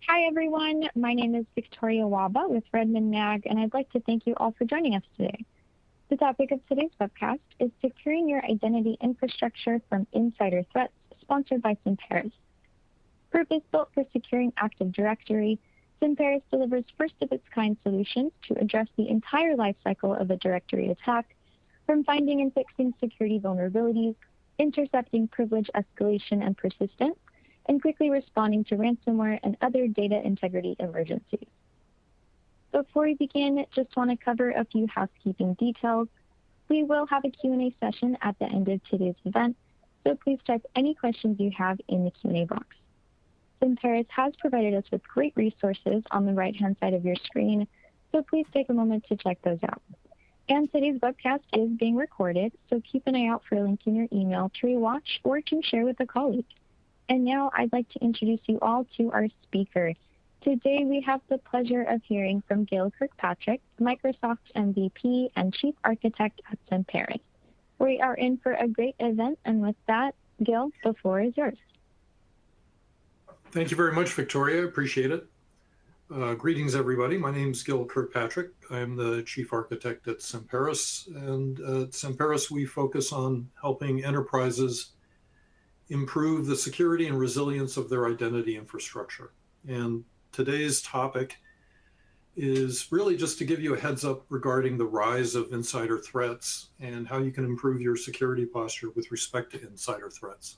Hi, everyone. My name is Victoria Waba with Redmond Mag, and I'd like to thank you all for joining us today. The topic of today's webcast is Securing Your Identity Infrastructure from Insider Threats, sponsored by Cimperis. Purpose-built for securing Active Directory, Cimperis delivers first-of-its-kind solutions to address the entire lifecycle of a directory attack, from finding and fixing security vulnerabilities, intercepting privilege escalation and persistence, and quickly responding to ransomware and other data integrity emergencies. Before we begin, just want to cover a few housekeeping details. We will have a Q&A session at the end of today's event, so please type any questions you have in the Q&A box. Cimperis has provided us with great resources on the right-hand side of your screen, so please take a moment to check those out. And today's webcast is being recorded, so keep an eye out for a link in your email to rewatch or to share with a colleague. And now I'd like to introduce you all to our speaker. Today we have the pleasure of hearing from Gail Kirkpatrick, Microsoft's MVP and Chief Architect at Cimperis. We are in for a great event, and with that, Gail, the floor is yours. Thank you very much, Victoria. Appreciate it. Greetings, everybody. My name is Gil Kirkpatrick. I'm the Chief Architect at Cimperis, and at Cimperis we focus on helping enterprises improve the security and resilience of their identity infrastructure. And today's topic is really just to give you a heads up regarding the rise of insider threats and how you can improve your security posture with respect to insider threats.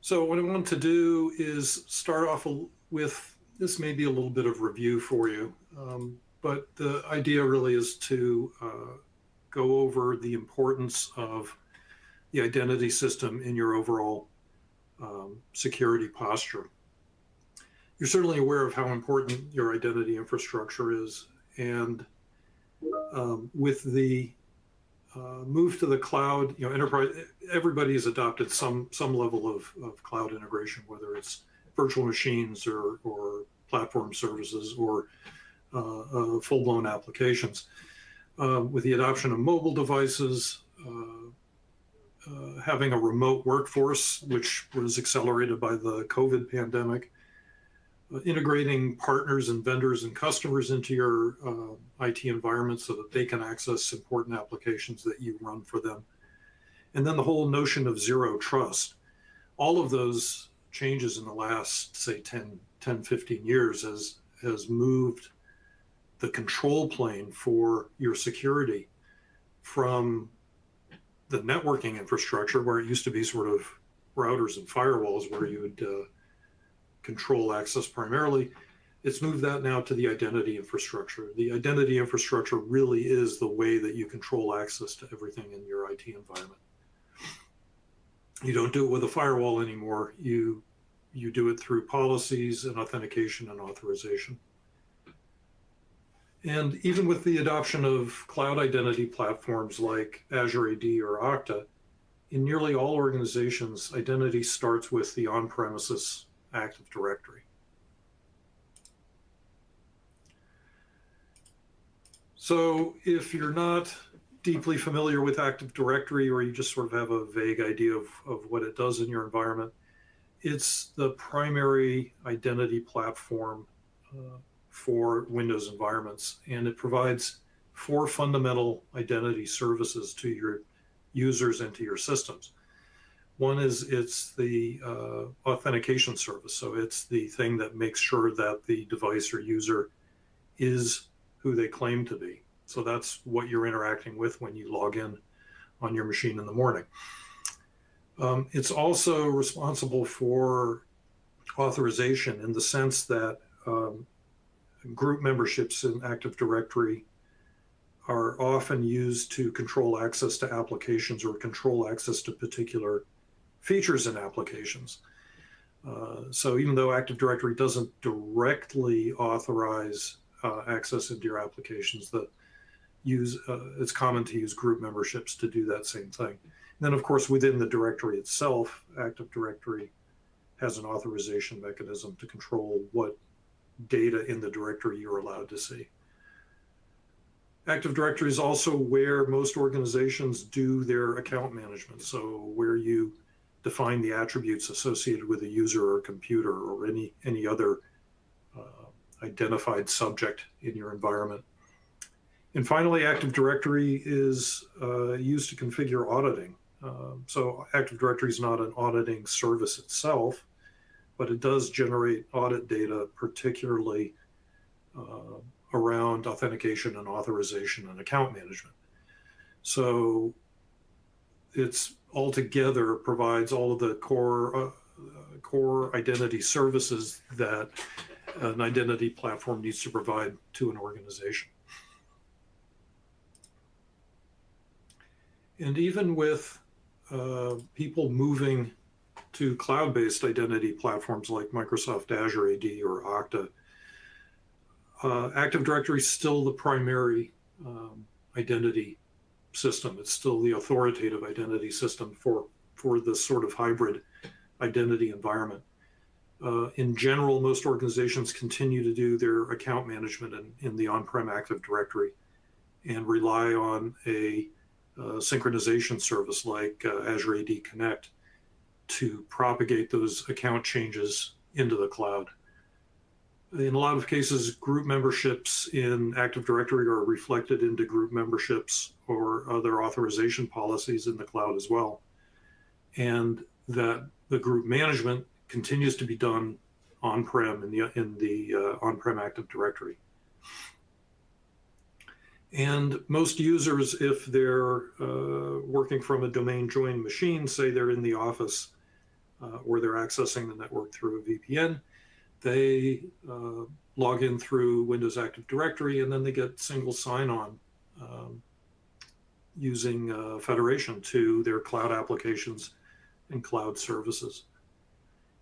So what I want to do is start off with, this may be a little bit of review for you, but the idea really is to go over the importance of the identity system in your overall security posture. You're certainly aware of how important your identity infrastructure is, and with the move to the cloud, everybody has adopted some level of cloud integration, whether it's virtual machines or platform services or full-blown applications. With the adoption of mobile devices, having a remote workforce, which was accelerated by the COVID pandemic, integrating partners and vendors and customers into your IT environment so that they can access important applications that you run for them. And then the whole notion of zero trust. All of those changes in the last, say, 10, 15 years has moved the control plane for your security from the networking infrastructure, where it used to be sort of routers and firewalls where you would control access primarily. It's moved that now to the identity infrastructure. The identity infrastructure really is the way that you control access to everything in your IT environment. You don't do it with a firewall anymore. You do it through policies and authentication and authorization. And even with the adoption of cloud identity platforms like Azure AD or Okta, in nearly all organizations, identity starts with the on-premises Active Directory. So if you're not deeply familiar with Active Directory, or you just sort of have a vague idea of what it does in your environment, it's the primary identity platform for Windows environments, and it provides 4 fundamental identity services to your users and to your systems. One is it's the authentication service. So it's the thing that makes sure that the device or user is who they claim to be. So that's what you're interacting with when you log in on your machine in the morning. It's also responsible for authorization, in the sense that group memberships in Active Directory are often used to control access to applications or control access to particular features in applications. So even though Active Directory doesn't directly authorize access into your applications, it's common to use group memberships to do that same thing. And then, of course, within the directory itself, Active Directory has an authorization mechanism to control what data in the directory you're allowed to see. Active Directory is also where most organizations do their account management. So where you define the attributes associated with a user or a computer or any other identified subject in your environment. And finally, Active Directory is used to configure auditing. So Active Directory is not an auditing service itself, but it does generate audit data, particularly around authentication and authorization and account management. So it's altogether provides all of the core identity services that an identity platform needs to provide to an organization. And even with people moving to cloud-based identity platforms like Microsoft Azure AD or Okta, Active Directory is still the primary identity system. It's still the authoritative identity system for this sort of hybrid identity environment. In general, most organizations continue to do their account management in the on-prem Active Directory and rely on a synchronization service like Azure AD Connect to propagate those account changes into the cloud. In a lot of cases, group memberships in Active Directory are reflected into group memberships or other authorization policies in the cloud as well. And that the group management continues to be done on-prem in the on-prem Active Directory. And most users, if they're working from a domain joined machine, say they're in the office or they're accessing the network through a VPN, they log in through Windows Active Directory, and then they get single sign-on using federation to their cloud applications and cloud services.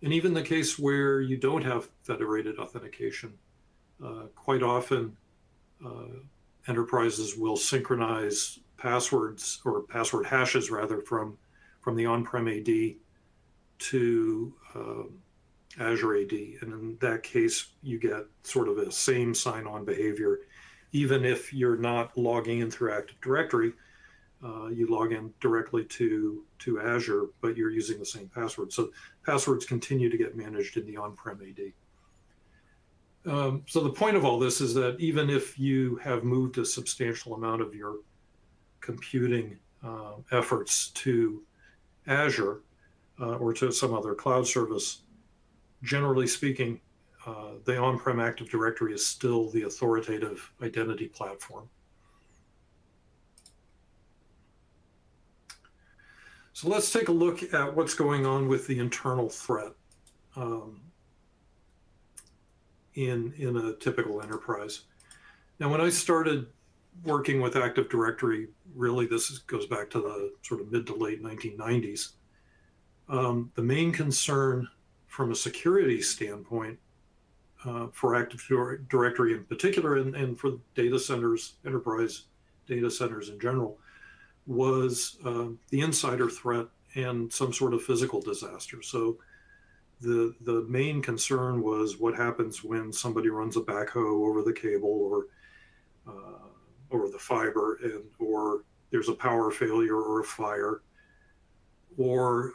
And even the case where you don't have federated authentication, quite often enterprises will synchronize passwords or password hashes rather from the on-prem AD to Azure AD. And in that case, you get sort of a same sign-on behavior. Even if you're not logging in through Active Directory, you log in directly to Azure, but you're using the same password. So passwords continue to get managed in the on-prem AD. So the point of all this is that even if you have moved a substantial amount of your computing efforts to Azure or to some other cloud service, generally speaking, the on-prem Active Directory is still the authoritative identity platform. So let's take a look at what's going on with the internal threat in a typical enterprise. Now, when I started working with Active Directory, really goes back to the sort of mid to late 1990s. The main concern from a security standpoint for Active Directory in particular, and for data centers, enterprise data centers in general, was the insider threat and some sort of physical disaster. So the main concern was what happens when somebody runs a backhoe over the cable or over the fiber, or there's a power failure or a fire, or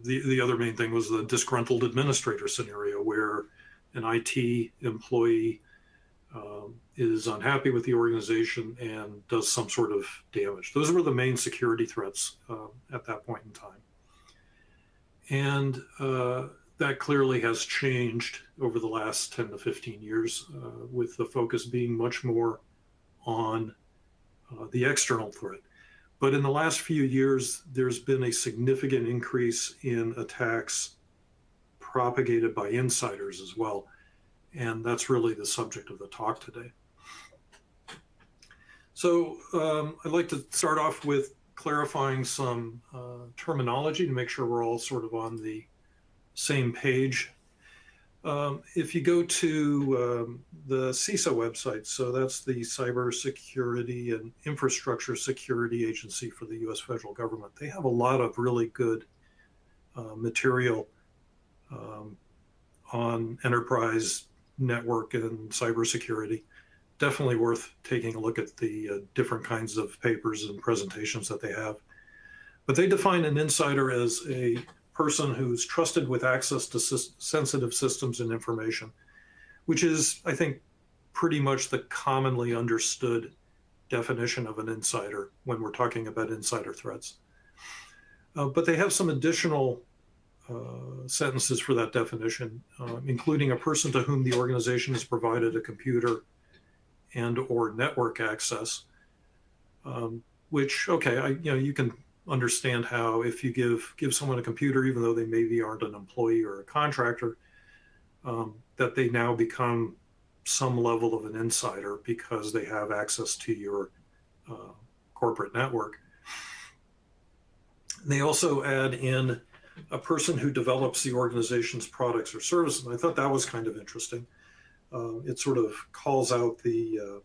the other main thing was the disgruntled administrator scenario where an IT employee is unhappy with the organization and does some sort of damage. Those were the main security threats at that point in time. And that clearly has changed over the last 10 to 15 years, with the focus being much more on the external threat. But in the last few years, there's been a significant increase in attacks propagated by insiders as well. And that's really the subject of the talk today. So I'd like to start off with clarifying some terminology to make sure we're all sort of on the same page. If you go to the CISA website, so that's the Cybersecurity and Infrastructure Security Agency for the US federal government, they have a lot of really good material on enterprise network and cybersecurity. Definitely worth taking a look at the different kinds of papers and presentations that they have. But they define an insider as a person who's trusted with access to sensitive systems and information, which is, I think, pretty much the commonly understood definition of an insider when we're talking about insider threats. But they have some additional sentences for that definition, including a person to whom the organization has provided a computer and or network access, which, okay, you can understand how if you give someone a computer, even though they maybe aren't an employee or a contractor, that they now become some level of an insider because they have access to your corporate network. They also add in a person who develops the organization's products or services. And I thought that was kind of interesting. It sort of calls out the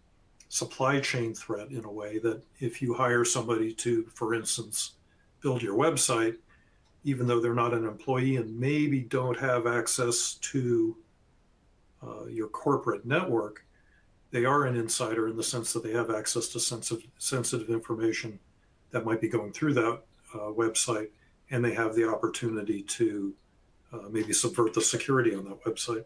supply chain threat in a way that if you hire somebody to, for instance, build your website, even though they're not an employee and maybe don't have access to your corporate network, they are an insider in the sense that they have access to sensitive information that might be going through that website, and they have the opportunity to maybe subvert the security on that website.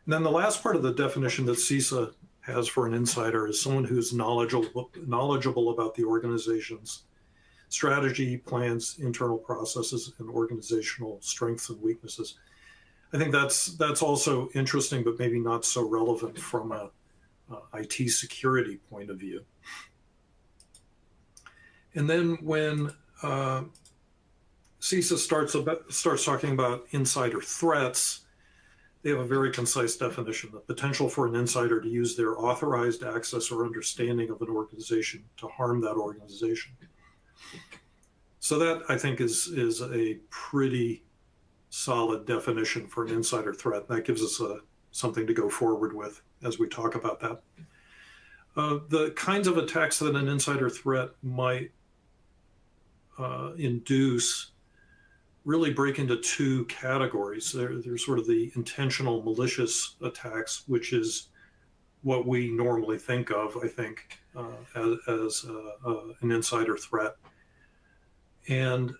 And then the last part of the definition that CISA has for an insider is someone who's knowledgeable about the organization's strategy, plans, internal processes, and organizational strengths and weaknesses. I think that's also interesting, but maybe not so relevant from a IT security point of view. And then when CISA starts talking about insider threats, they have a very concise definition: the potential for an insider to use their authorized access or understanding of an organization to harm that organization. So that, I think, is a pretty solid definition for an insider threat. That gives us something to go forward with as we talk about that. The kinds of attacks that an insider threat might induce really break into two categories. There's sort of the intentional malicious attacks, which is what we normally think of, I think, as an insider threat. And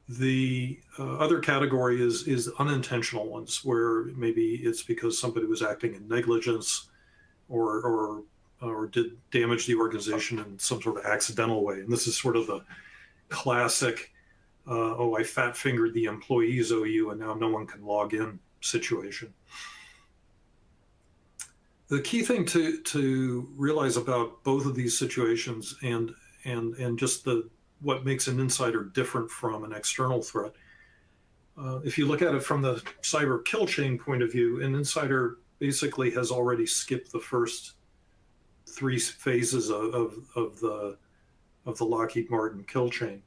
the other category is unintentional ones, where maybe it's because somebody was acting in negligence or did damage the organization in some sort of accidental way. And this is sort of the classic, oh, I fat fingered the employees OU and now no one can log in situation. The key thing to realize about both of these situations and just what makes an insider different from an external threat, if you look at it from the cyber kill chain point of view, an insider basically has already skipped the first three phases of the Lockheed Martin kill chain.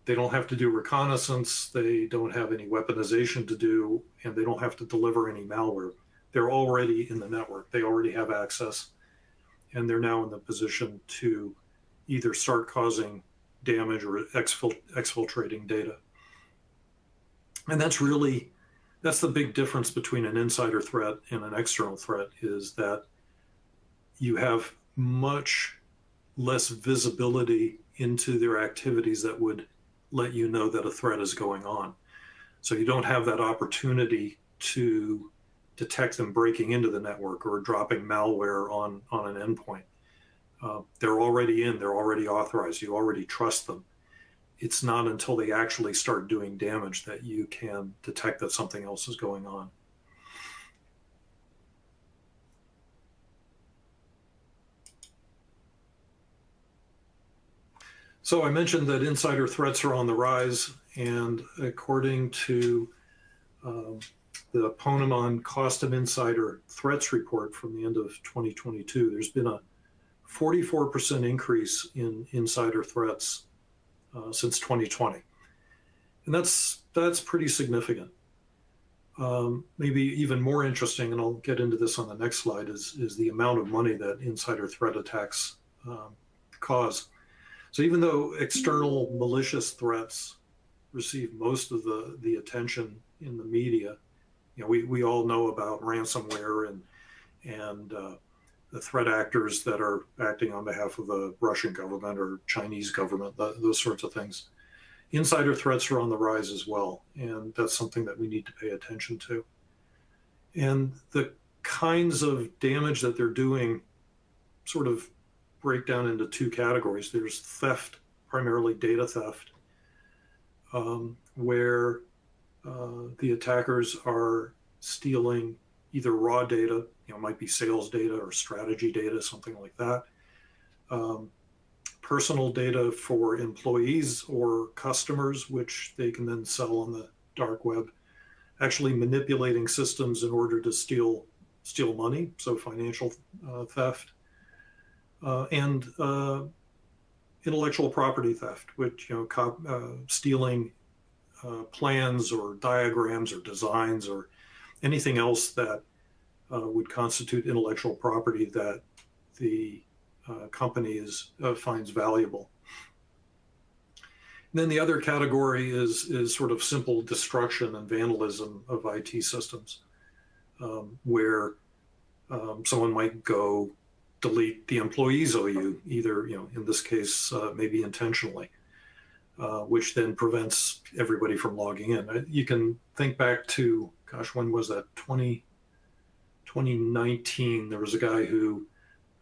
They don't have to do reconnaissance, they don't have any weaponization to do, and they don't have to deliver any malware. They're already in the network, they already have access, and they're now in the position to either start causing damage or exfiltrating data. And that's the big difference between an insider threat and an external threat, is that you have much less visibility into their activities that would let you know that a threat is going on. So you don't have that opportunity to detect them breaking into the network or dropping malware on an endpoint. They're already in, they're already authorized, you already trust them. It's not until they actually start doing damage that you can detect that something else is going on. So I mentioned that insider threats are on the rise, and according to the Ponemon Cost of Insider Threats report from the end of 2022, there's been a 44% increase in insider threats since 2020. And that's pretty significant. Maybe even more interesting, and I'll get into this on the next slide, is the amount of money that insider threat attacks cause. So even though external malicious threats receive most of the attention in the media, we all know about ransomware and the threat actors that are acting on behalf of the Russian government or Chinese government, those sorts of things. Insider threats are on the rise as well, and that's something that we need to pay attention to. And the kinds of damage that they're doing sort of break down into two categories. There's theft, primarily data theft, where the attackers are stealing either raw data, might be sales data or strategy data, something like that, personal data for employees or customers, which they can then sell on the dark web, actually manipulating systems in order to steal money, so financial theft, and intellectual property theft, which stealing plans or diagrams or designs or anything else that would constitute intellectual property that the company finds valuable. And then the other category is sort of simple destruction and vandalism of IT systems, where someone might go delete the employee's OU, either, in this case, maybe intentionally, which then prevents everybody from logging in. You can think back to, gosh, when was that? 2019, there was a guy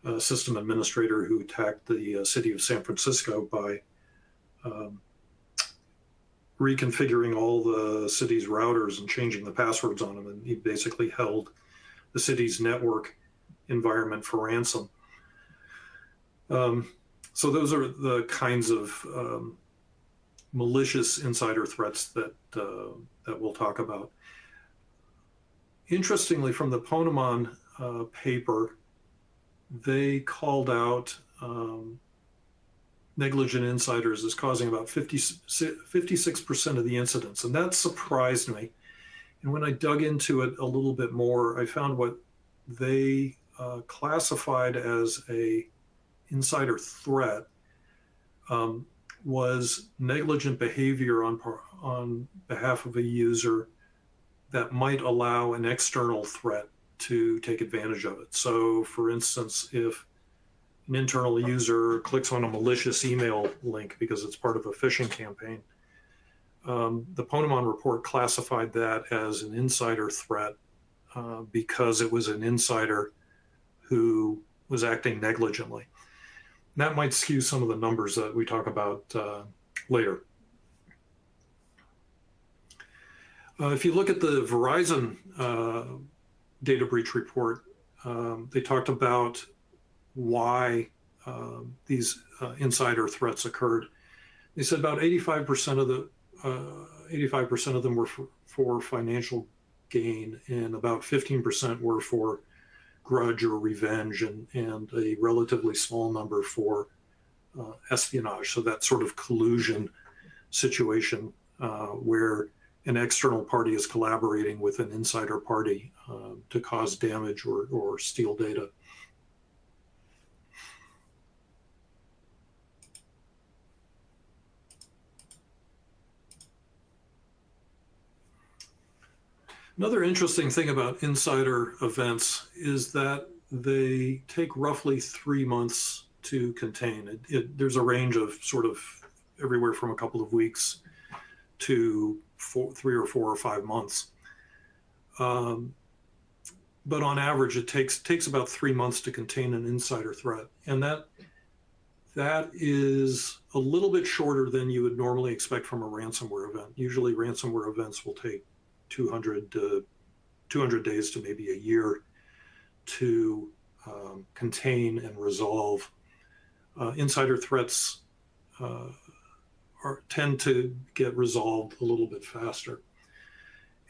a system administrator who attacked the city of San Francisco by reconfiguring all the city's routers and changing the passwords on them. And he basically held the city's network environment for ransom. So those are the kinds of malicious insider threats that we'll talk about. Interestingly, from the Ponemon paper, they called out negligent insiders as causing about 56% of the incidents, and that surprised me. And when I dug into it a little bit more, I found what they classified as a insider threat was negligent behavior on behalf of a user that might allow an external threat to take advantage of it. So, for instance, if an internal user clicks on a malicious email link because it's part of a phishing campaign, the Ponemon report classified that as an insider threat because it was an insider who was acting negligently. And that might skew some of the numbers that we talk about later. If you look at the Verizon data breach report, they talked about why these insider threats occurred. They said about 85% of them were for financial gain, and about 15% were for grudge or revenge, and a relatively small number for espionage. So that sort of collusion situation where an external party is collaborating with an insider party to cause damage or steal data. Another interesting thing about insider events is that they take roughly 3 months to contain. There's a range of sort of everywhere from a couple of weeks to 3 or 4 or 5 months. But on average, it takes about 3 months to contain an insider threat. And that is a little bit shorter than you would normally expect from a ransomware event. Usually ransomware events will take 200 days to maybe a year to contain and resolve. Insider threats tend to get resolved a little bit faster.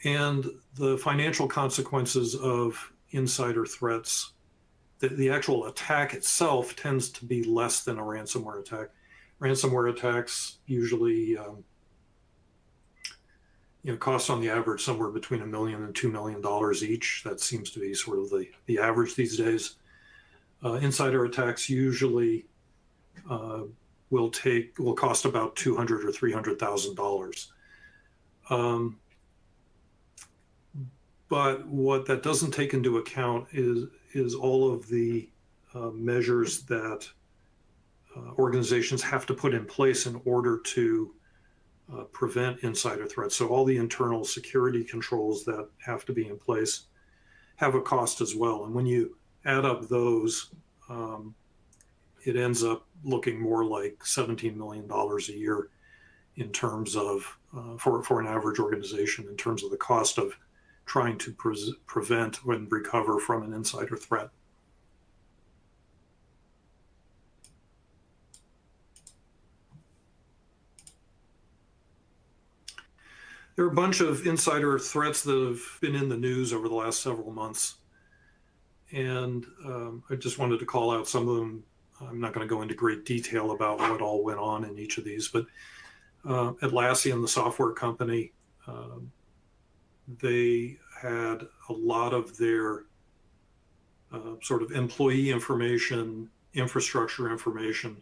And the financial consequences of insider threats, the actual attack itself tends to be less than a ransomware attack. Ransomware attacks usually cost on the average somewhere between $1 million and $2 million each. That seems to be sort of the average these days. Insider attacks usually will cost about $200,000 or $300,000. But what that doesn't take into account is all of the measures that organizations have to put in place in order to prevent insider threats. So all the internal security controls that have to be in place have a cost as well. And when you add up those, it ends up looking more like $17 million a year in terms of, for an average organization, in terms of the cost of trying to prevent and recover from an insider threat. There are a bunch of insider threats that have been in the news over the last several months. And I just wanted to call out some of them. I'm not going to go into great detail about what all went on in each of these, but Atlassian, the software company, they had a lot of their sort of employee information, infrastructure information,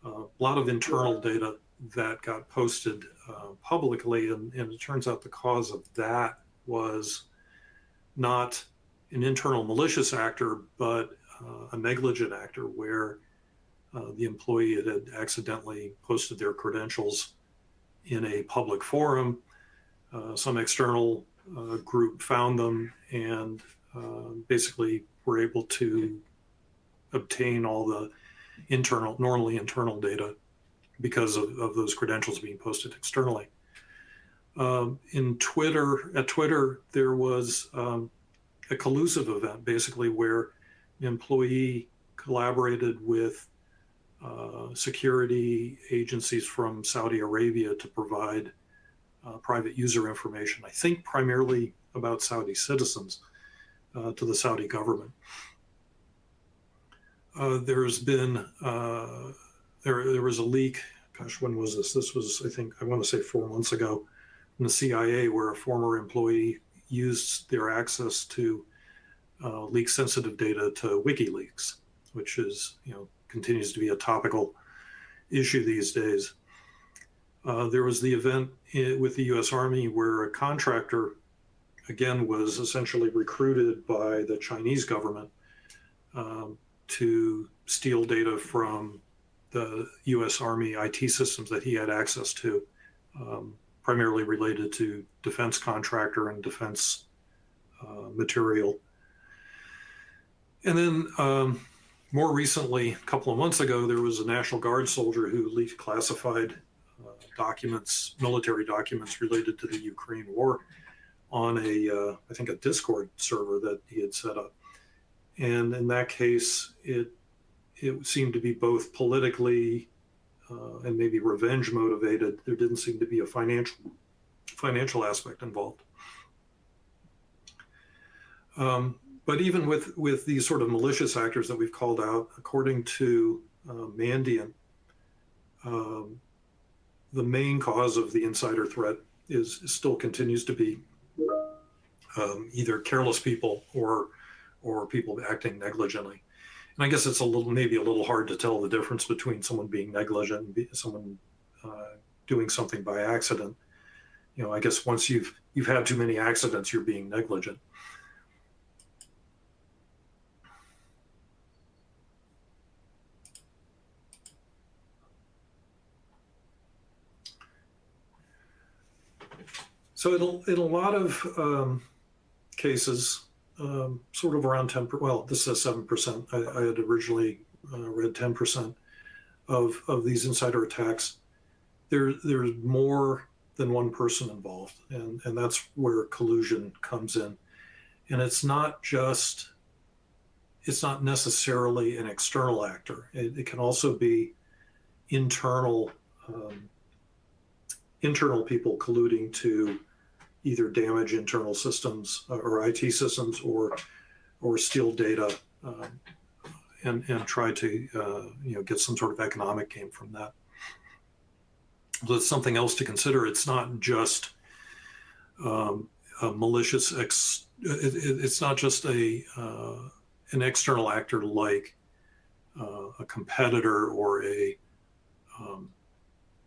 a lot of internal data that got posted publicly. And it turns out the cause of that was not an internal malicious actor, but a negligent actor where the employee had accidentally posted their credentials in a public forum. Some external group found them and basically were able to obtain all the normally internal data because of those credentials being posted externally. At Twitter, there was a collusive event, basically, where an employee collaborated with security agencies from Saudi Arabia to provide private user information, I think primarily about Saudi citizens, to the Saudi government. There's been, there was a leak, gosh, when was this? This was, I think, I want to say 4 months ago, from the CIA, where a former employee used their access to leak sensitive data to WikiLeaks, which is, continues to be a topical issue these days. There was the event with the U.S. Army where a contractor, again, was essentially recruited by the Chinese government to steal data from the U.S. Army IT systems that he had access to, primarily related to defense contractor and defense material. And then more recently, a couple of months ago, there was a National Guard soldier who leaked classified documents, military documents related to the Ukraine war on I think a Discord server that he had set up. And in that case, it seemed to be both politically and maybe revenge motivated. There didn't seem to be a financial aspect involved. But even with these sort of malicious actors that we've called out, according to Mandiant, the main cause of the insider threat still continues to be either careless people or people acting negligently. And I guess it's maybe a little hard to tell the difference between someone being negligent and someone doing something by accident. I guess once you've had too many accidents, you're being negligent. So in a lot of cases, sort of around 10%, well, this says 7%. I had originally read 10% of these insider attacks. There's more than one person involved, and that's where collusion comes in. And it's not necessarily an external actor. It can also be internal people colluding to either damage internal systems or IT systems or steal data and try to get some sort of economic gain from that. So it's something else to consider. It's not just a malicious it's not just an external actor like a competitor or a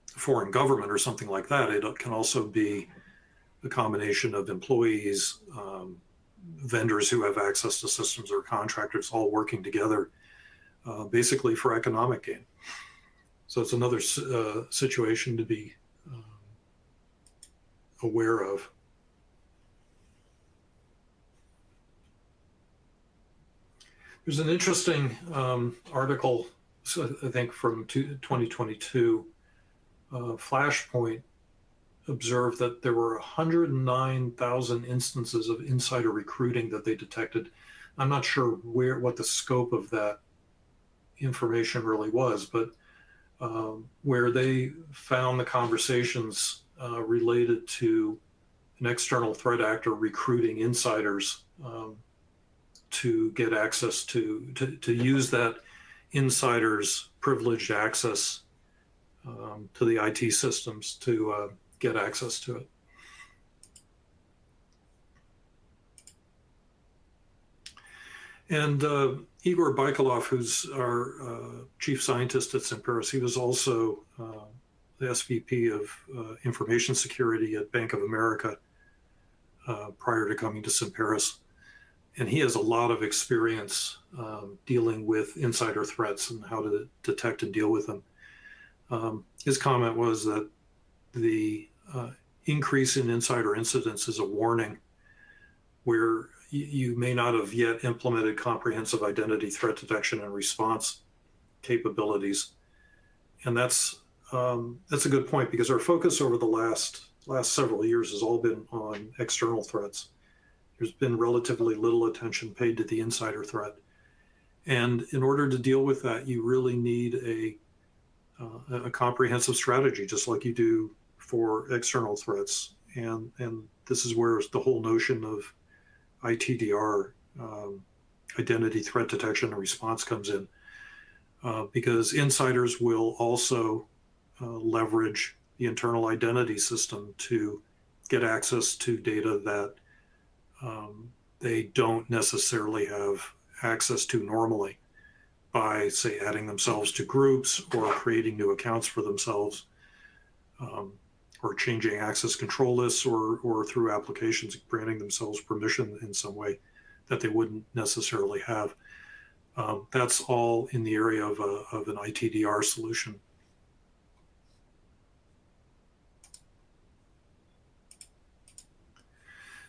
foreign government or something like that. It can also be a combination of employees, vendors who have access to systems, or contractors all working together basically for economic gain. So it's another situation to be aware of. There's an interesting article, I think from 2022. Flashpoint observed that there were 109,000 instances of insider recruiting that they detected. I'm not sure what the scope of that information really was, but where they found the conversations related to an external threat actor recruiting insiders to get access to use that insider's privileged access to the IT systems to get access to it. And Igor Baikalov, who's our chief scientist at Simperis, he was also the SVP of information security at Bank of America prior to coming to Simperis. And he has a lot of experience dealing with insider threats and how to detect and deal with them. His comment was that the increase in insider incidents is a warning where you may not have yet implemented comprehensive identity threat detection and response capabilities. And that's a good point, because our focus over the last several years has all been on external threats. There's been relatively little attention paid to the insider threat. And in order to deal with that, you really need a comprehensive strategy, just like you do for external threats. And this is where the whole notion of ITDR, identity threat detection and response, comes in, because insiders will also leverage the internal identity system to get access to data that they don't necessarily have access to normally, by, say, adding themselves to groups or creating new accounts for themselves, or changing access control lists, or through applications granting themselves permission in some way that they wouldn't necessarily have. That's all in the area of an ITDR solution.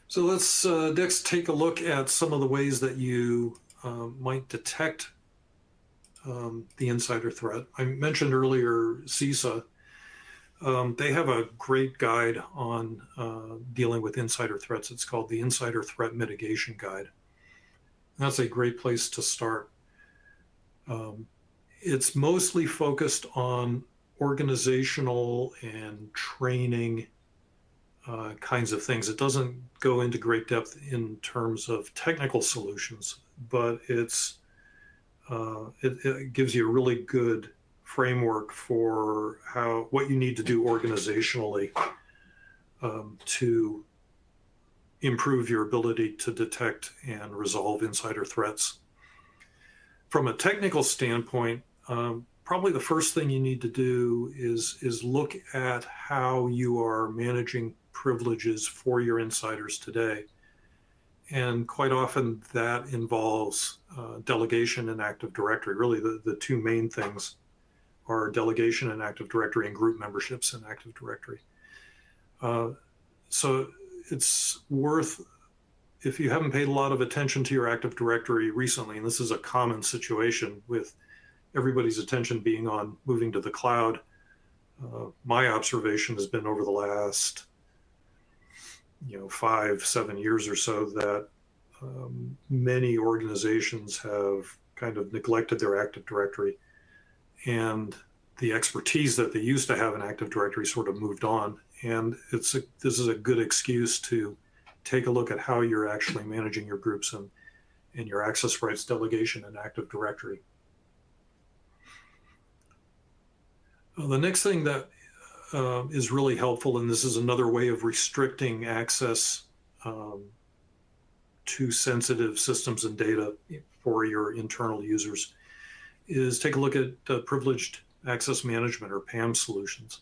So let's next take a look at some of the ways that you might detect the insider threat. I mentioned earlier CISA. They have a great guide on dealing with insider threats. It's called the Insider Threat Mitigation Guide. That's a great place to start. It's mostly focused on organizational and training kinds of things. It doesn't go into great depth in terms of technical solutions, but it gives you a really good framework for what you need to do organizationally to improve your ability to detect and resolve insider threats. From a technical standpoint, probably the first thing you need to do is look at how you are managing privileges for your insiders today. And quite often that involves delegation and Active Directory. Really, the two main things are delegation in Active Directory and group memberships in Active Directory. So it's worth, if you haven't paid a lot of attention to your Active Directory recently, and this is a common situation with everybody's attention being on moving to the cloud, my observation has been over the last 5-7 years or so that many organizations have kind of neglected their Active Directory, and the expertise that they used to have in Active Directory sort of moved on. And this is a good excuse to take a look at how you're actually managing your groups and your access rights delegation in Active Directory. The next thing that is really helpful, and this is another way of restricting access to sensitive systems and data for your internal users, is take a look at privileged access management, or PAM solutions.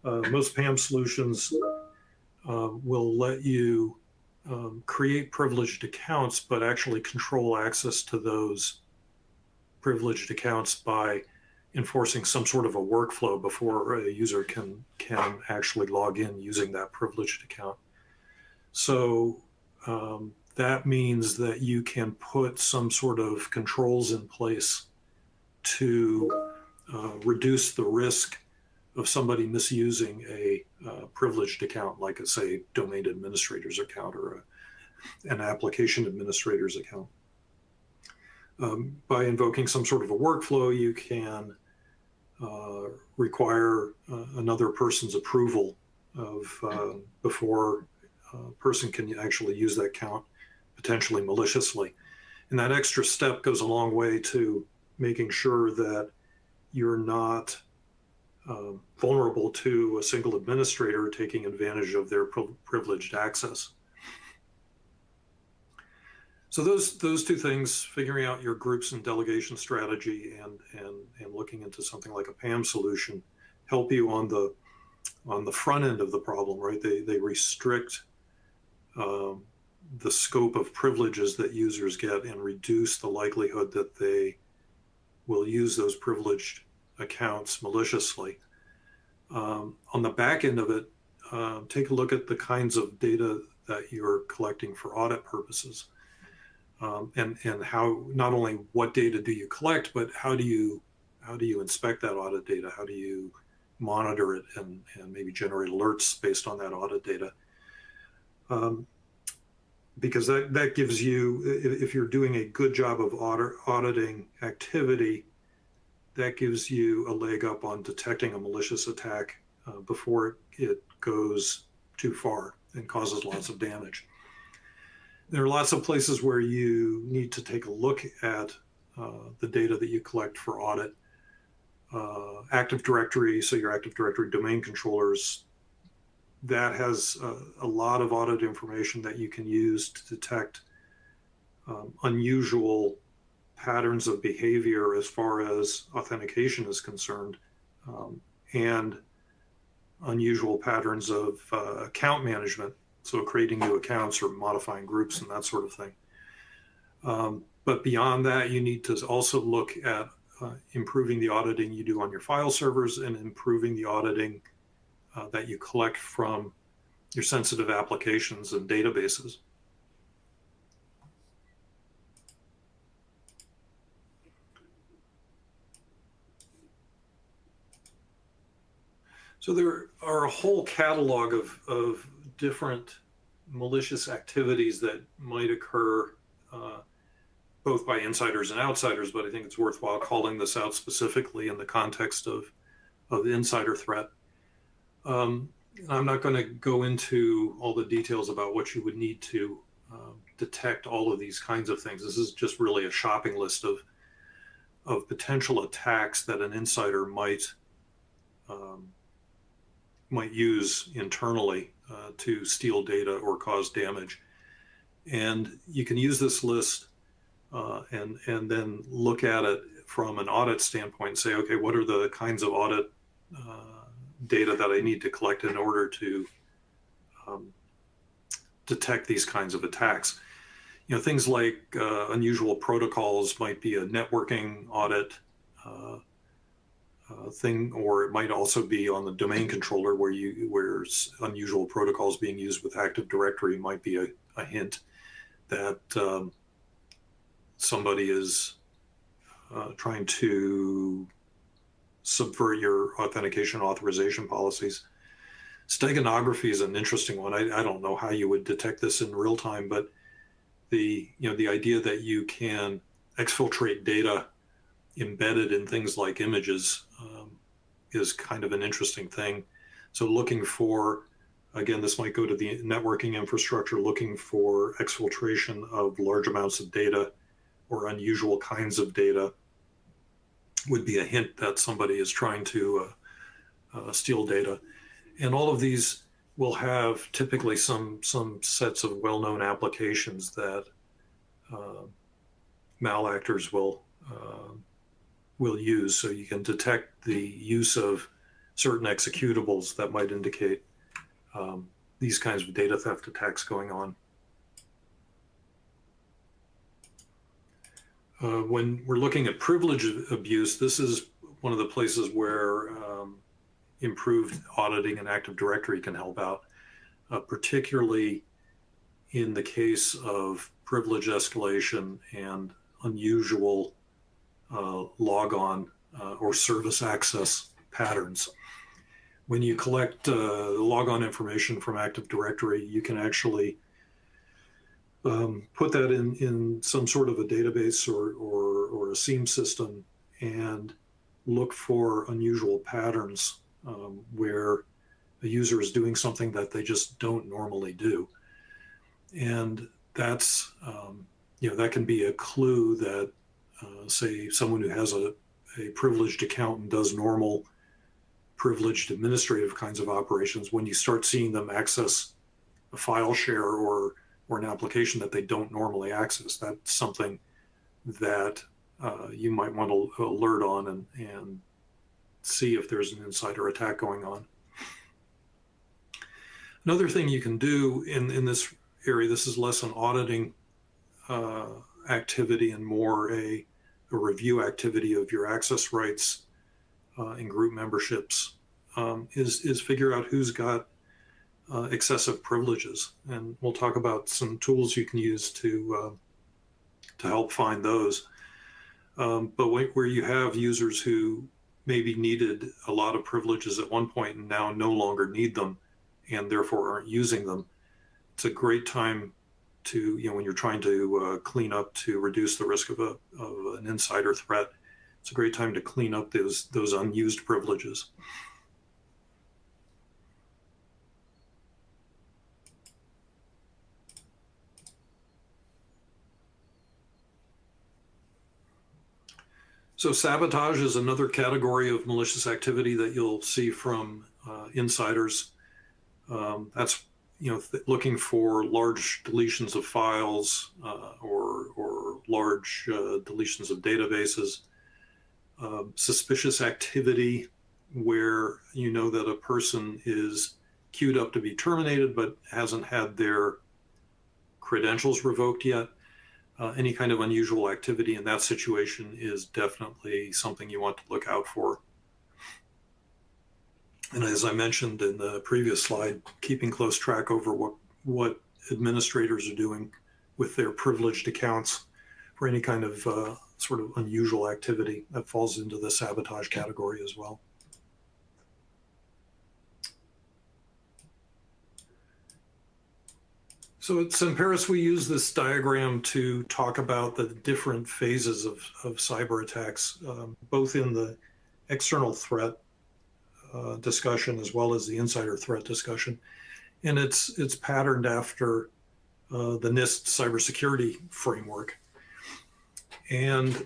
Most PAM solutions will let you create privileged accounts, but actually control access to those privileged accounts by enforcing some sort of a workflow before a user can actually log in using that privileged account. So that means that you can put some sort of controls in place to reduce the risk of somebody misusing a privileged account, like a, say, domain administrator's account or an application administrator's account. By invoking some sort of a workflow, you can require another person's approval of before a person can actually use that account potentially maliciously. And that extra step goes a long way to making sure that you're not vulnerable to a single administrator taking advantage of their privileged access. So those two things, figuring out your groups and delegation strategy and looking into something like a PAM solution, help you on the front end of the problem, right? They restrict the scope of privileges that users get and reduce the likelihood that they will use those privileged accounts maliciously. On the back end of it, take a look at the kinds of data that you're collecting for audit purposes. And how, not only what data do you collect, but how do you inspect that audit data? How do you monitor it and maybe generate alerts based on that audit data? Because that gives you, if you're doing a good job of auditing activity, that gives you a leg up on detecting a malicious attack before it goes too far and causes lots of damage. There are lots of places where you need to take a look at the data that you collect for audit. Active Directory, so your Active Directory domain controllers, that has a lot of audit information that you can use to detect unusual patterns of behavior as far as authentication is concerned, and unusual patterns of account management, so creating new accounts or modifying groups and that sort of thing. But beyond that, you need to also look at improving the auditing you do on your file servers and improving the auditing that you collect from your sensitive applications and databases. So there are a whole catalog of different malicious activities that might occur both by insiders and outsiders, but I think it's worthwhile calling this out specifically in the context of the insider threat. I'm not going to go into all the details about what you would need to detect all of these kinds of things. This is just really a shopping list of potential attacks that an insider might use internally to steal data or cause damage. And you can use this list and then look at it from an audit standpoint and say, okay, what are the kinds of audit data that I need to collect in order to detect these kinds of attacks? You know, things like unusual protocols might be a networking audit thing, or it might also be on the domain controller where unusual protocols being used with Active Directory might be a hint that somebody is trying to subvert your authentication authorization policies. Steganography is an interesting one. I don't know how you would detect this in real time, but the idea that you can exfiltrate data embedded in things like images is kind of an interesting thing. So looking for, again, this might go to the networking infrastructure, looking for exfiltration of large amounts of data or unusual kinds of data would be a hint that somebody is trying to steal data. And all of these will have typically some sets of well-known applications that malactors will use. So you can detect the use of certain executables that might indicate these kinds of data theft attacks going on. When we're looking at privilege abuse, this is one of the places where improved auditing and Active Directory can help out, particularly in the case of privilege escalation and unusual logon or service access patterns. When you collect logon information from Active Directory, you can actually put that in some sort of a database or a SIEM system and look for unusual patterns where a user is doing something that they just don't normally do. And that's, that can be a clue that, say, someone who has a privileged account and does normal privileged administrative kinds of operations, when you start seeing them access a file share or an application that they don't normally access, that's something that you might want to alert on and see if there's an insider attack going on. Another thing you can do in this area, this is less an auditing activity and more a review activity of your access rights and group memberships, is figure out who's got excessive privileges. And we'll talk about some tools you can use to help find those. But where you have users who maybe needed a lot of privileges at one point and now no longer need them and therefore aren't using them, it's a great time to, when you're trying to clean up to reduce the risk of an insider threat, it's a great time to clean up those unused privileges. So sabotage is another category of malicious activity that you'll see from insiders. That's looking for large deletions of files or large deletions of databases, suspicious activity where you know that a person is queued up to be terminated but hasn't had their credentials revoked yet. Any kind of unusual activity in that situation is definitely something you want to look out for. And as I mentioned in the previous slide, keeping close track over what administrators are doing with their privileged accounts for any kind of sort of unusual activity that falls into the sabotage category as well. So at Semperis, we use this diagram to talk about the different phases of cyber attacks, both in the external threat discussion as well as the insider threat discussion. And it's patterned after the NIST cybersecurity framework. And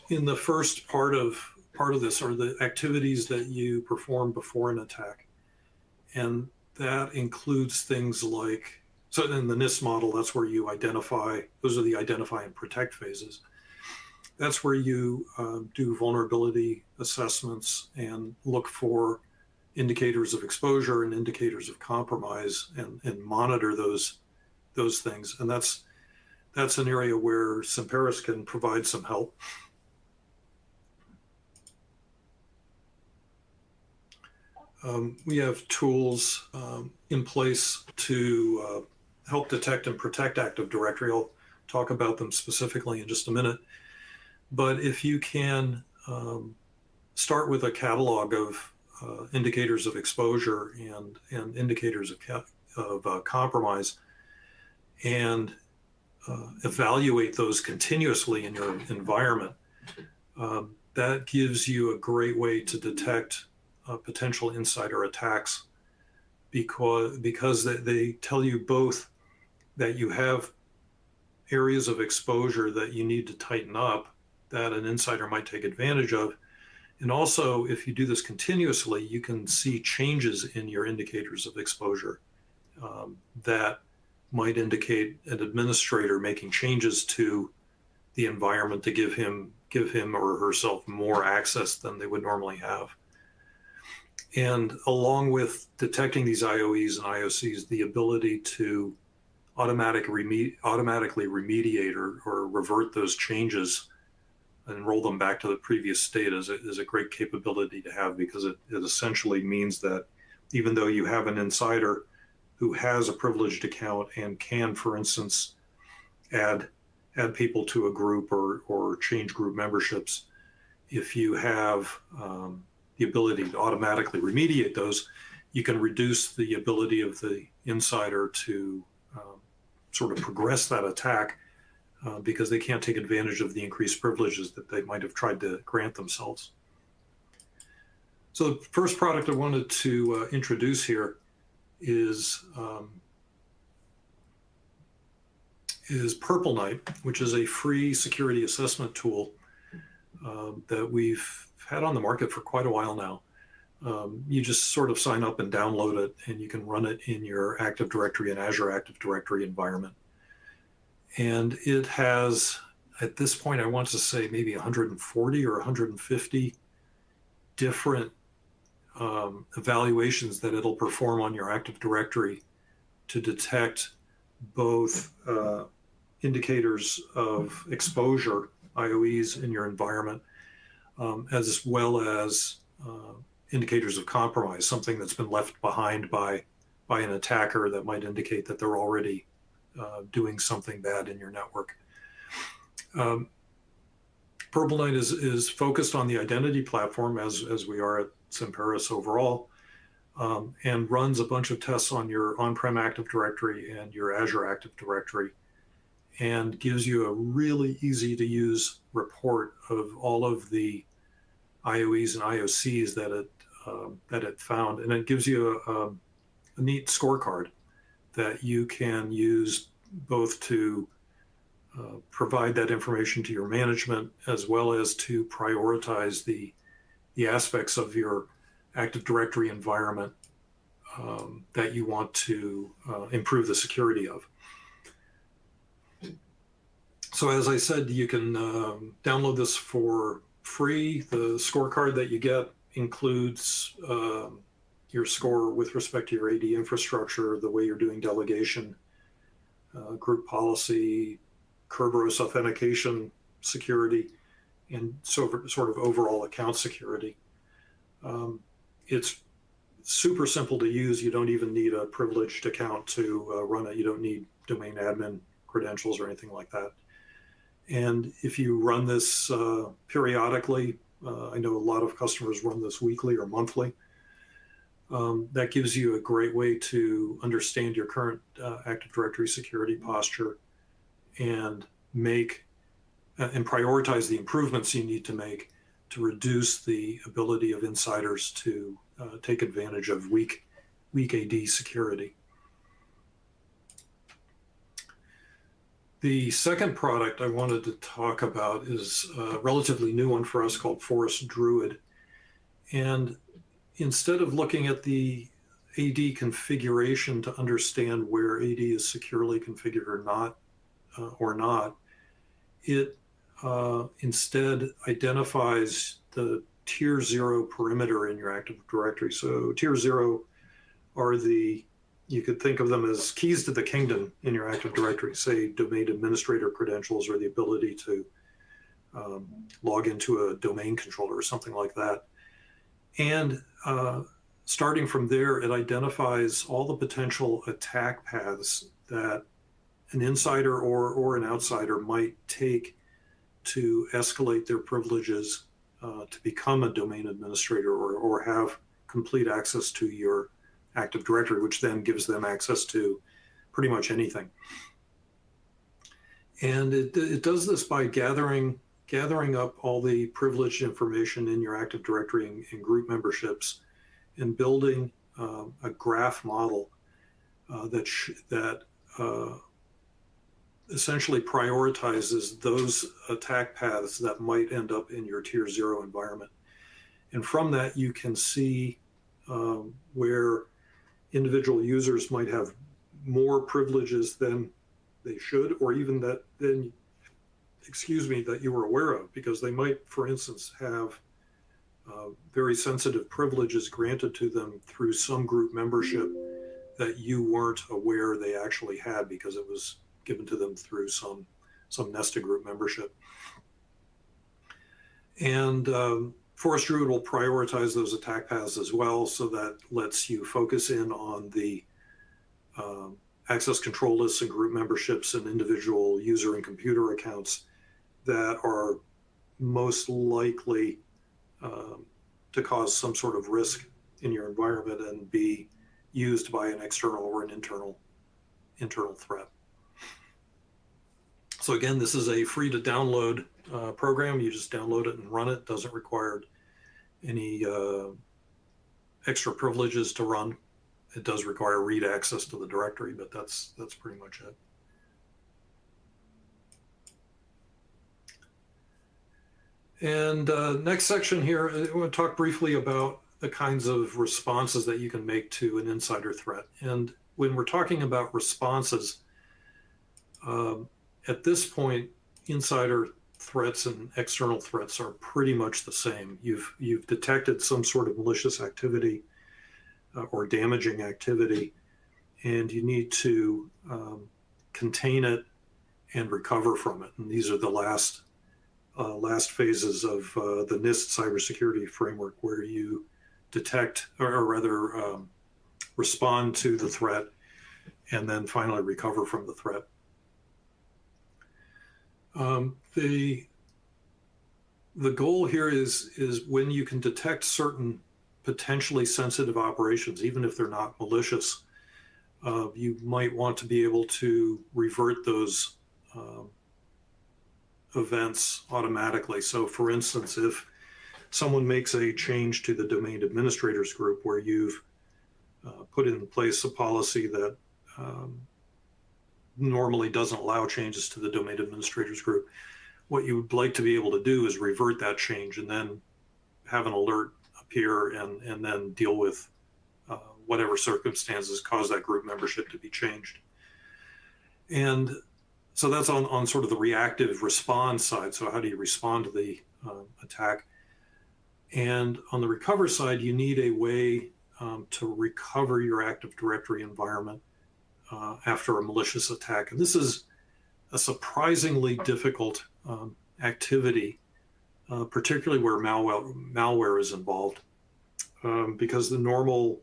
in the first part of this are the activities that you perform before an attack. And that includes things like, so in the NIST model, that's where you identify, those are the identify and protect phases. That's where you do vulnerability assessments and look for indicators of exposure and indicators of compromise and monitor those things. And that's an area where Semperis can provide some help. We have tools in place to help detect and protect Active Directory. I'll talk about them specifically in just a minute. But if you can start with a catalog of indicators of exposure and indicators of compromise and evaluate those continuously in your environment, that gives you a great way to detect potential insider attacks because they tell you both that you have areas of exposure that you need to tighten up that an insider might take advantage of. And also, if you do this continuously, you can see changes in your indicators of exposure that might indicate an administrator making changes to the environment to give him or herself more access than they would normally have. And along with detecting these IOEs and IOCs, the ability to automatically remediate or revert those changes and roll them back to the previous state is a great capability to have, because it essentially means that even though you have an insider who has a privileged account and can, for instance, add people to a group or change group memberships, if you have the ability to automatically remediate those, you can reduce the ability of the insider to sort of progress that attack because they can't take advantage of the increased privileges that they might have tried to grant themselves. So the first product I wanted to introduce here is Purple Knight, which is a free security assessment tool that we've had on the market for quite a while now. You just sort of sign up and download it, and you can run it in your Active Directory and Azure Active Directory environment. And it has, at this point, I want to say maybe 140 or 150 different evaluations that it'll perform on your Active Directory to detect both indicators of exposure, IOEs, in your environment, as well as indicators of compromise, something that's been left behind by an attacker that might indicate that they're already doing something bad in your network. Purple Knight is focused on the identity platform, as we are at Semperis overall, and runs a bunch of tests on your on-prem Active Directory and your Azure Active Directory, and gives you a really easy to use report of all of the IOEs and IOCs that it found. And it gives you a neat scorecard that you can use both to provide that information to your management, as well as to prioritize the aspects of your Active Directory environment that you want to improve the security of. So as I said, you can download this for free. The scorecard that you get includes your score with respect to your AD infrastructure, the way you're doing delegation, group policy, Kerberos authentication security, and sort of overall account security. It's super simple to use. You don't even need a privileged account to run it. You don't need domain admin credentials or anything like that. And if you run this periodically, I know a lot of customers run this weekly or monthly, that gives you a great way to understand your current Active Directory security posture and make and prioritize the improvements you need to make to reduce the ability of insiders to take advantage of weak AD security. The second product I wanted to talk about is a relatively new one for us called Forest Druid. And instead of looking at the AD configuration to understand where AD is securely configured or not, it instead identifies the tier 0 perimeter in your Active Directory. So tier 0 are you could think of them as keys to the kingdom in your Active Directory, say domain administrator credentials, or the ability to log into a domain controller or something like that. And starting from there, it identifies all the potential attack paths that an insider or an outsider might take to escalate their privileges to become a domain administrator or have complete access to your Active Directory, which then gives them access to pretty much anything. And it does this by gathering up all the privileged information in your Active Directory and group memberships, and building a graph model that essentially prioritizes those attack paths that might end up in your tier 0 environment. And from that, you can see where individual users might have more privileges than they should, or even that you were aware of, because they might, for instance, have very sensitive privileges granted to them through some group membership that you weren't aware they actually had because it was given to them through some nested group membership. And Forest Druid will prioritize those attack paths as well, so that lets you focus in on the access control lists and group memberships and individual user and computer accounts that are most likely to cause some sort of risk in your environment and be used by an external or an internal threat. So again, this is a free to download program. You just download it and run it. Doesn't require any extra privileges to run. It does require read access to the directory, but that's pretty much it. And next section here, I want to talk briefly about the kinds of responses that you can make to an insider threat. And when we're talking about responses, at this point, insider threats and external threats are pretty much the same. You've detected some sort of malicious activity or damaging activity, and you need to contain it and recover from it. And these are the last phases of the NIST cybersecurity framework, where you detect, or rather respond to the threat, and then finally recover from the threat. The goal here is when you can detect certain potentially sensitive operations, even if they're not malicious, you might want to be able to revert those events automatically. So for instance, if someone makes a change to the domain administrators group where you've put in place a policy that normally doesn't allow changes to the domain administrators group, what you would like to be able to do is revert that change and then have an alert appear and then deal with whatever circumstances cause that group membership to be changed. And so that's on sort of the reactive response side. So how do you respond to the attack? And on the recover side, you need a way to recover your Active Directory environment after a malicious attack. And this is a surprisingly difficult activity, particularly where malware is involved, because the normal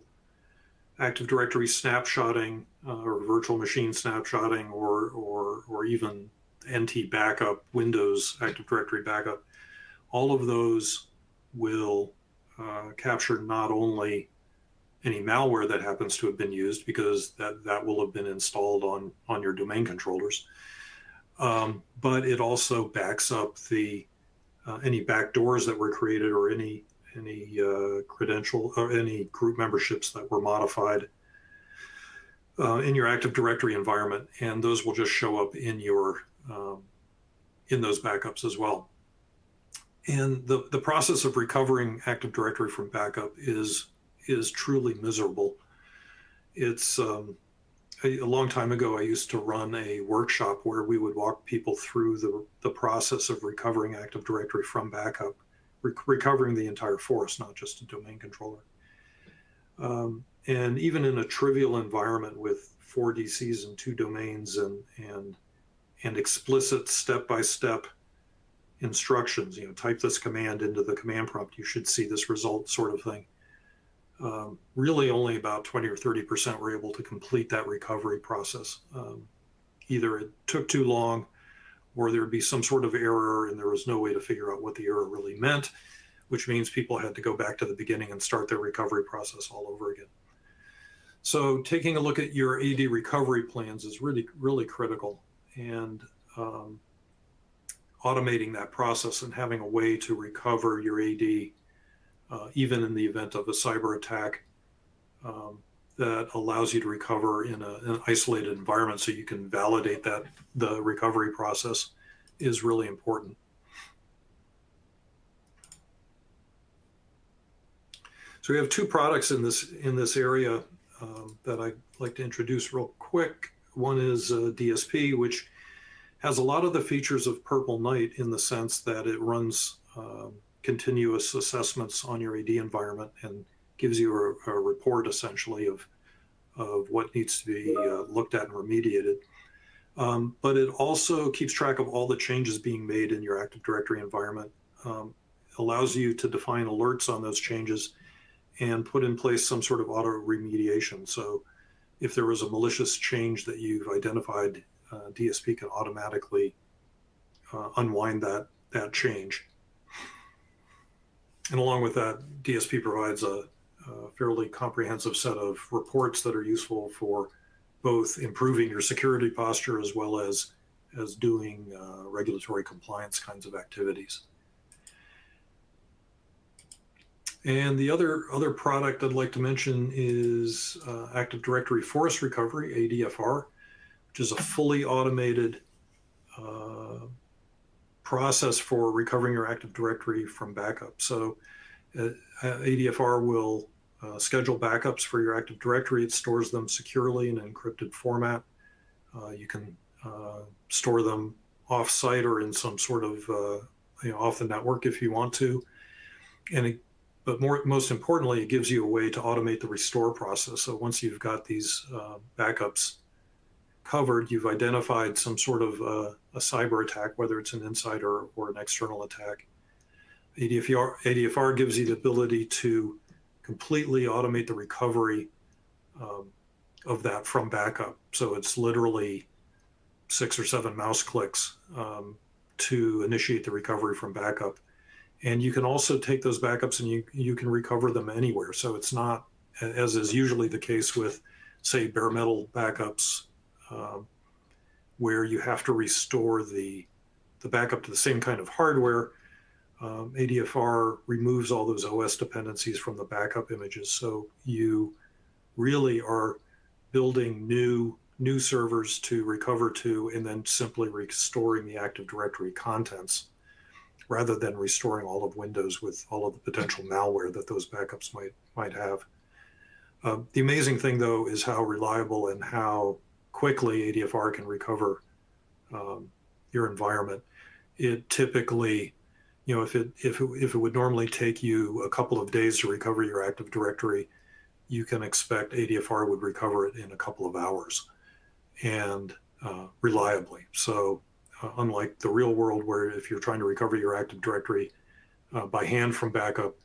Active Directory snapshotting or virtual machine snapshotting or even NT backup, Windows Active Directory backup, all of those will capture not only any malware that happens to have been used, because that will have been installed on your domain controllers, but it also backs up the any backdoors that were created or any credential or any group memberships that were modified in your Active Directory environment, and those will just show up in your in those backups as well. And the process of recovering Active Directory from backup is truly miserable. It's a long time ago, I used to run a workshop where we would walk people through the process of recovering Active Directory from backup, recovering the entire forest, not just a domain controller. And even in a trivial environment with 4 DCs and 2 domains and explicit step-by-step instructions, type this command into the command prompt, you should see this result, sort of thing. Really only about 20 or 30% were able to complete that recovery process. Either it took too long, or there'd be some sort of error and there was no way to figure out what the error really meant, which means people had to go back to the beginning and start their recovery process all over again. So taking a look at your AD recovery plans is really, really critical, and automating that process and having a way to recover your AD even in the event of a cyber attack that allows you to recover in an isolated environment so you can validate that the recovery process is really important. So we have 2 products in this area that I'd like to introduce real quick. One is DSP, which has a lot of the features of Purple Knight in the sense that it runs continuous assessments on your AD environment and gives you a report essentially of what needs to be looked at and remediated. But it also keeps track of all the changes being made in your Active Directory environment, allows you to define alerts on those changes and put in place some sort of auto remediation. So if there was a malicious change that you've identified, DSP can automatically unwind that change. And along with that, DSP provides a fairly comprehensive set of reports that are useful for both improving your security posture as well as doing regulatory compliance kinds of activities. And the other product I'd like to mention is Active Directory Forest Recovery, ADFR, which is a fully automated process for recovering your Active Directory from backup. So ADFR will schedule backups for your Active Directory. It stores them securely in an encrypted format. You can store them off-site or in some sort of off the network if you want to. But most importantly, it gives you a way to automate the restore process. So once you've got these backups covered, you've identified some sort of a cyber attack, whether it's an insider or an external attack. ADFR gives you the ability to completely automate the recovery of that from backup. So it's literally 6 or 7 mouse clicks to initiate the recovery from backup. And you can also take those backups and you can recover them anywhere. So it's not, as is usually the case with, say, bare metal backups, where you have to restore the backup to the same kind of hardware. ADFR removes all those OS dependencies from the backup images. So you really are building new servers to recover to and then simply restoring the Active Directory contents rather than restoring all of Windows with all of the potential malware that those backups might have. The amazing thing, though, is how reliable and how quickly ADFR can recover your environment. It typically, if it would normally take you a couple of days to recover your Active Directory, you can expect ADFR would recover it in a couple of hours and reliably. So unlike the real world, where if you're trying to recover your Active Directory by hand from backup,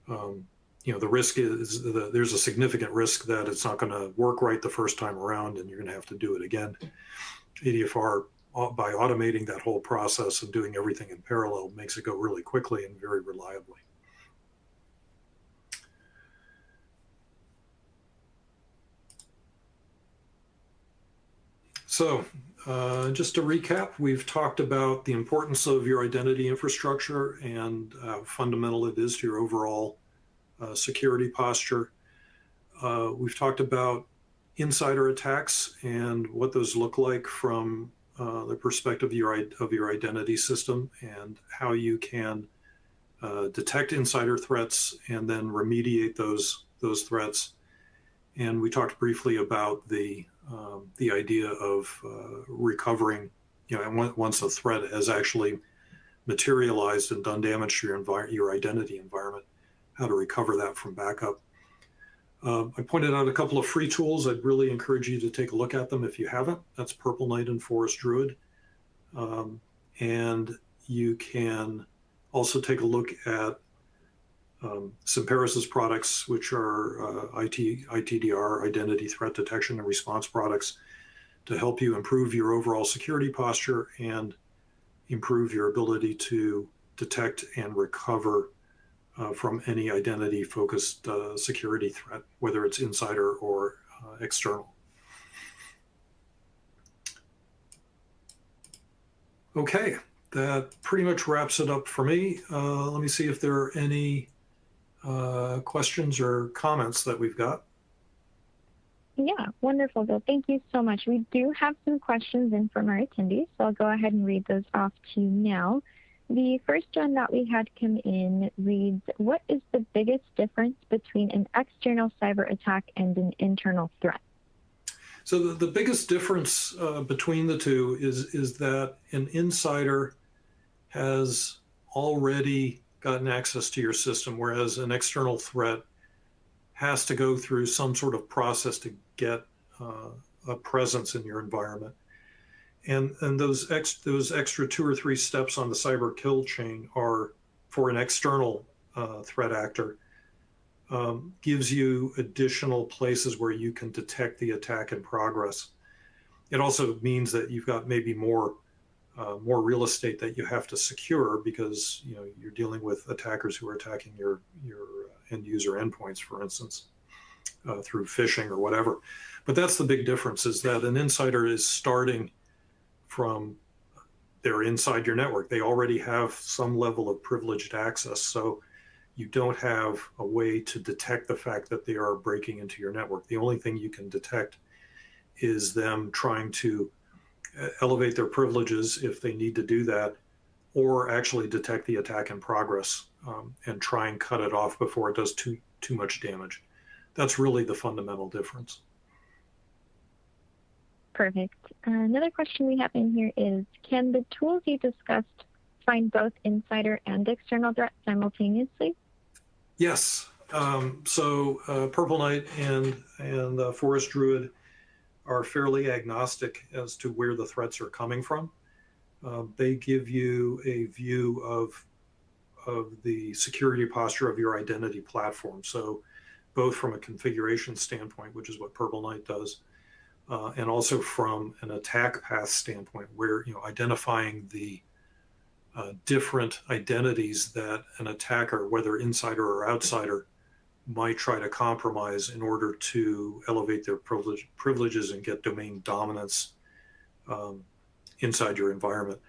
the risk is there's a significant risk that it's not going to work right the first time around and you're going to have to do it again. ADFR, by automating that whole process and doing everything in parallel, makes it go really quickly and very reliably. So just to recap, we've talked about the importance of your identity infrastructure and how fundamental it is to your overall security posture. We've talked about insider attacks and what those look like from the perspective of your identity system and how you can detect insider threats and then remediate those threats. And we talked briefly about the idea of recovering, and once a threat has actually materialized and done damage to your identity environment, how to recover that from backup. I pointed out a couple of free tools. I'd really encourage you to take a look at them if you haven't. That's Purple Knight and Forest Druid. And you can also take a look at Simperis's products, which are ITDR, Identity Threat Detection and Response products, to help you improve your overall security posture and improve your ability to detect and recover from any identity-focused security threat, whether it's insider or external. Okay, that pretty much wraps it up for me. Let me see if there are any questions or comments that we've got. Yeah, wonderful, Bill. Thank you so much. We do have some questions in from our attendees, so I'll go ahead and read those off to you now. The first one that we had come in reads, what is the biggest difference between an external cyber attack and an internal threat? So the biggest difference between the two is that an insider has already gotten access to your system, whereas an external threat has to go through some sort of process to get a presence in your environment. And those extra 2 or 3 steps on the cyber kill chain are for an external threat actor gives you additional places where you can detect the attack in progress. It also means that you've got maybe more real estate that you have to secure because you're dealing with attackers who are attacking your end user endpoints, for instance, through phishing or whatever. But that's the big difference, is that an insider is starting from they're inside your network. They already have some level of privileged access, so you don't have a way to detect the fact that they are breaking into your network. The only thing you can detect is them trying to elevate their privileges if they need to do that, or actually detect the attack in progress and try and cut it off before it does too much damage. That's really the fundamental difference. Perfect. Another question we have in here is, can the tools you discussed find both insider and external threats simultaneously? Yes. So Purple Knight and Forest Druid are fairly agnostic as to where the threats are coming from. They give you a view of the security posture of your identity platform. So both from a configuration standpoint, which is what Purple Knight does, and also from an attack path standpoint, where identifying the different identities that an attacker, whether insider or outsider, might try to compromise in order to elevate their privileges and get domain dominance inside your environment.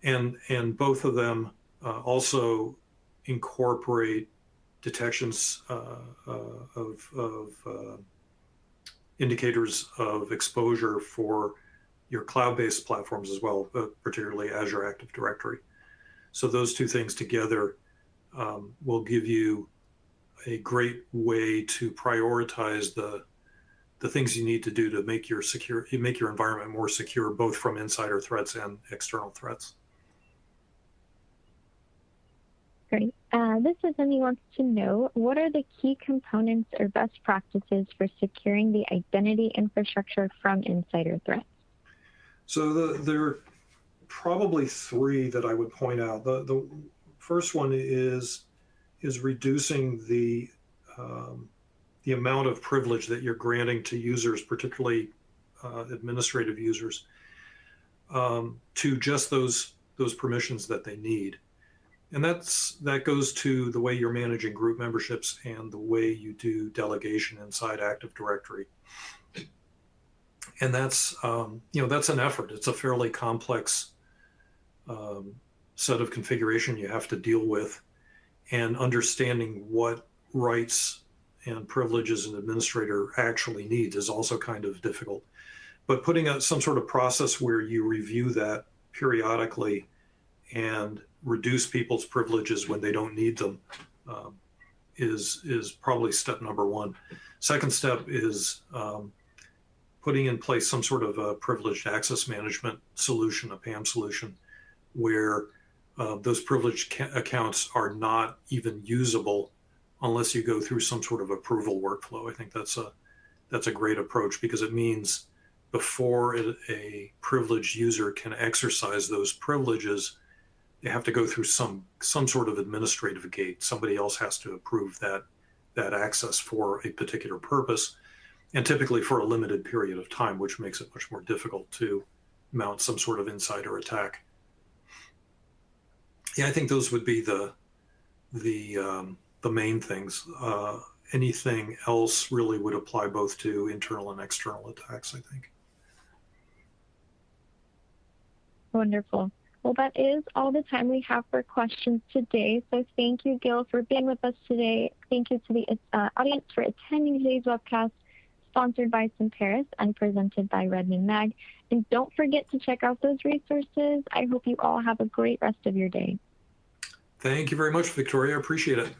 And both of them also incorporate detections of indicators of exposure for your cloud-based platforms as well, particularly Azure Active Directory. So those two things together will give you a great way to prioritize the things you need to do to make your environment more secure, both from insider threats and external threats. Great. This citizen wants to know, what are the key components or best practices for securing the identity infrastructure from insider threats? So there are probably three that I would point out. The first one is reducing the amount of privilege that you're granting to users, particularly administrative users, to just those permissions that they need. And that goes to the way you're managing group memberships and the way you do delegation inside Active Directory. And that's that's an effort. It's a fairly complex set of configuration you have to deal with, and understanding what rights and privileges an administrator actually needs is also kind of difficult. But putting out some sort of process where you review that periodically and reduce people's privileges when they don't need them is probably step number one. Second step is putting in place some sort of a privileged access management solution, a PAM solution, where those privileged accounts are not even usable unless you go through some sort of approval workflow. I think that's a great approach, because it means before a privileged user can exercise those privileges, they have to go through some sort of administrative gate. Somebody else has to approve that access for a particular purpose, and typically for a limited period of time, which makes it much more difficult to mount some sort of insider attack. Yeah, I think those would be the main things. Anything else really would apply both to internal and external attacks, I think. Wonderful. Well, that is all the time we have for questions today. So thank you, Gil, for being with us today. Thank you to the audience for attending today's webcast, sponsored by Simperis and presented by Redmond Mag. And don't forget to check out those resources. I hope you all have a great rest of your day. Thank you very much, Victoria. I appreciate it.